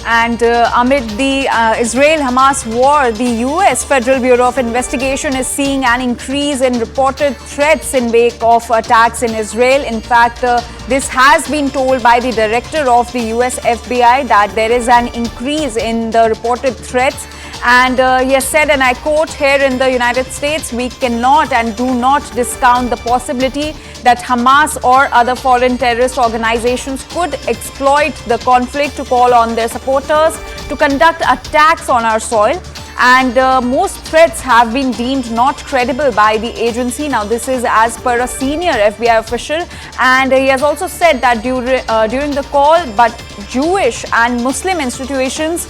And amid the Israel-Hamas war, the U.S. Federal Bureau of Investigation is seeing an increase in reported threats in wake of attacks in Israel. In fact, this has been told by the director of the U.S. FBI that there is an increase in the reported threats. And he has said, and I quote, here in the United States, we cannot and do not discount the possibility that Hamas or other foreign terrorist organizations could exploit the conflict to call on their supporters to conduct attacks on our soil. And most threats have been deemed not credible by the agency. Now, this is as per a senior FBI official. And he has also said that during the call, but Jewish and Muslim institutions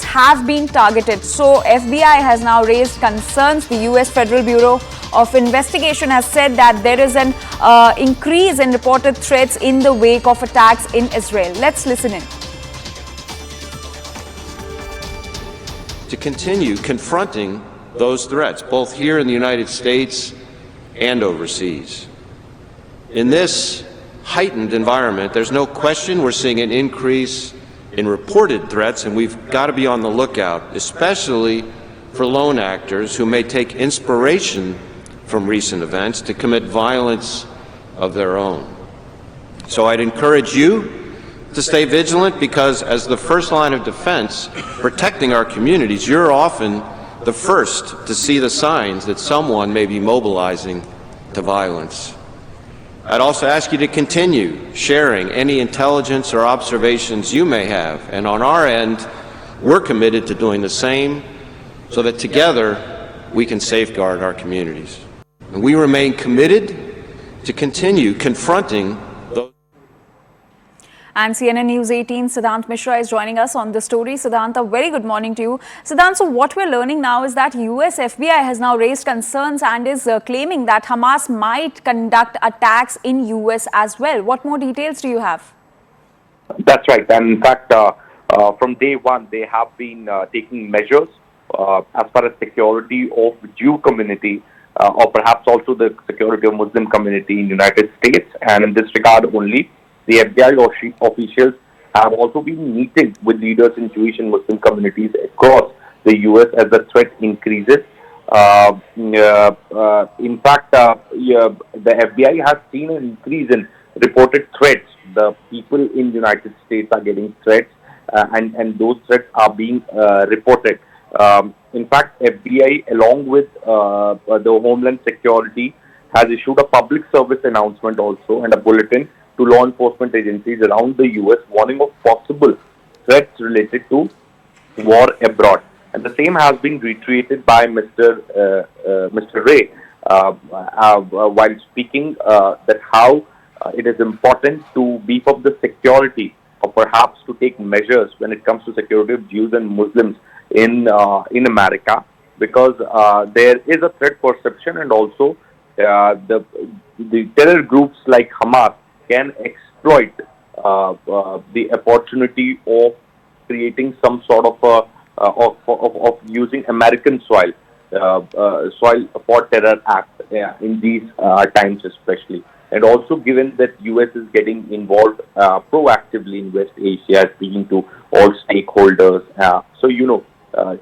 have been targeted. So FBI has now raised concerns. The U.S. Federal Bureau of Investigation has said that there is an increase in reported threats in the wake of attacks in Israel. Let's listen in. To continue confronting those threats, both here in the United States and overseas. In this heightened environment, there's no question we're seeing an increase in reported threats, and we've got to be on the lookout, especially for lone actors who may take inspiration from recent events to commit violence of their own. So I'd encourage you to stay vigilant, because as the first line of defense, protecting our communities, you're often the first to see the signs that someone may be mobilizing to violence. I'd also ask you to continue sharing any intelligence or observations you may have, and on our end, we're committed to doing the same so that together we can safeguard our communities. And we remain committed to continue confronting those. And CNN News 18, Siddhant Mishra is joining us on the story. Siddhant, a very good morning to you. Siddhant, so what we're learning now is that US FBI has now raised concerns and is claiming that Hamas might conduct attacks in US as well. What more details do you have? That's right. And in fact, from day one, they have been taking measures as far as security of Jew community or perhaps also the security of Muslim community in the United States. And in this regard only, the FBI officials have also been meeting with leaders in Jewish and Muslim communities across the U.S. as the threat increases. In fact, the FBI has seen an increase in reported threats. The people in the United States are getting threats, and those threats are being reported. In fact, FBI, along with the Homeland Security, has issued a public service announcement also and a bulletin to law enforcement agencies around the U.S. warning of possible threats related to war abroad. And the same has been reiterated by Mr. Wray while speaking that how it is important to beef up the security or perhaps to take measures when it comes to security of Jews and Muslims in America, because there is a threat perception, and also the terror groups like Hamas can exploit the opportunity of creating some sort of using American soil for terror acts in these times especially. And also given that US is getting involved proactively in West Asia, speaking to all stakeholders.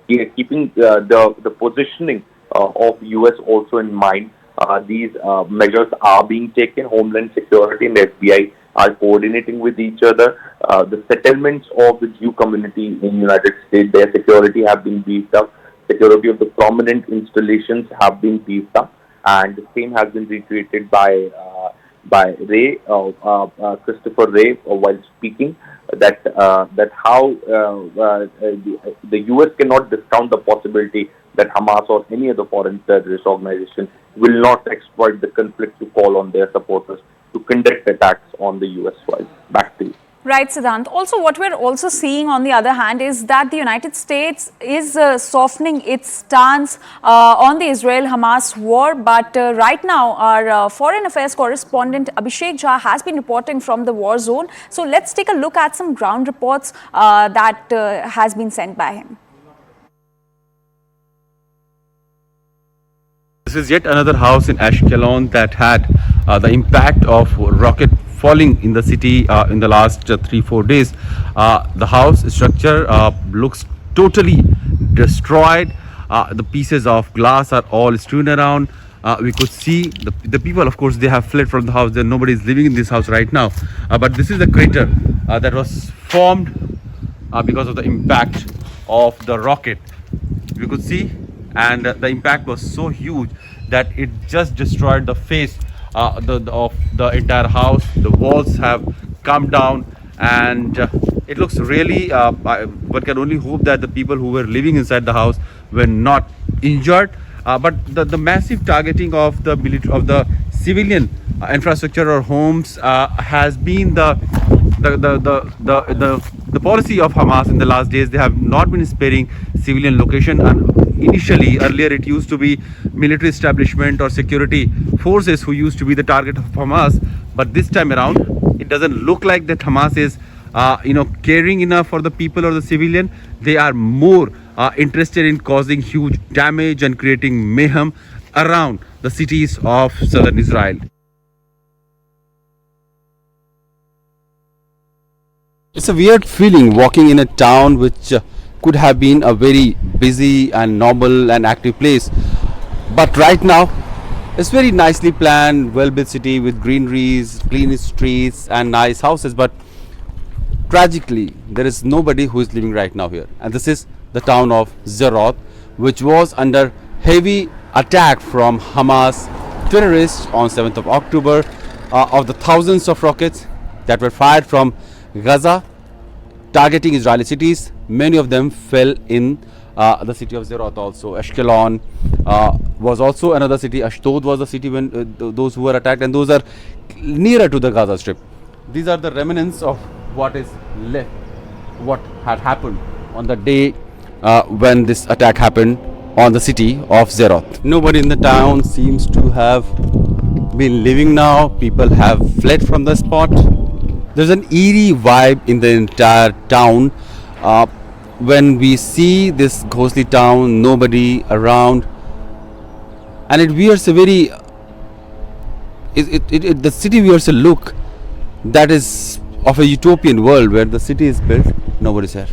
Keeping the positioning of US also in mind, these measures are being taken. Homeland Security and FBI are coordinating with each other. The settlements of the Jew community in the United States, their security have been beefed up. Security of the prominent installations have been beefed up, and the same has been reiterated by Ray, Christopher Wray, while speaking that how the US cannot discount the possibility that Hamas or any other foreign terrorist organization will not exploit the conflict to call on their supporters to conduct attacks on the US soil. Back to you. Right, Siddhant. Also, what we're also seeing on the other hand is that the United States is softening its stance on the Israel-Hamas war. But right now, our foreign affairs correspondent Abhishek Jha has been reporting from the war zone. So let's take a look at some ground reports that has been sent by him. This is yet another house in Ashkelon that had the impact of rocket falling in the city in the last 3-4 days. The house structure looks totally destroyed. The pieces of glass are all strewn around. We could see the people, of course, they have fled from the house. There nobody is living in this house right now. But this is the crater that was formed because of the impact of the rocket. We could see, and the impact was so huge that it just destroyed the face of the entire house. The walls have come down, and it looks really one can only hope that the people who were living inside the house were not injured. But the massive targeting of the civilian infrastructure or homes has been the policy of Hamas in the last days. They have not been sparing civilian location, and initially earlier it used to be military establishment or security forces who used to be the target of Hamas. But this time around, it doesn't look like that Hamas is caring enough for the people or the civilian. They are more interested in causing huge damage and creating mayhem around the cities of southern Israel. It's a weird feeling walking in a town which could have been a very busy and normal and active place. But right now, it's very nicely planned, well-built city with greeneries, clean streets and nice houses. But tragically, there is nobody who is living right now here. And this is the town of Sderot, which was under heavy attack from Hamas terrorists on 7th of October. Of the thousands of rockets that were fired from Gaza targeting Israeli cities, many of them fell in the city of Sderot also. Ashkelon was also another city. Ashdod was the city when those who were attacked, and those are nearer to the Gaza Strip. These are the remnants of what is left, what had happened on the day when this attack happened on the city of Sderot. Nobody in the town seems to have been living now. People have fled from the spot. There's an eerie vibe in the entire town. When we see this ghostly town, nobody around, and it wears a very the city wears a look that is of a utopian world where the city is built, nobody's here.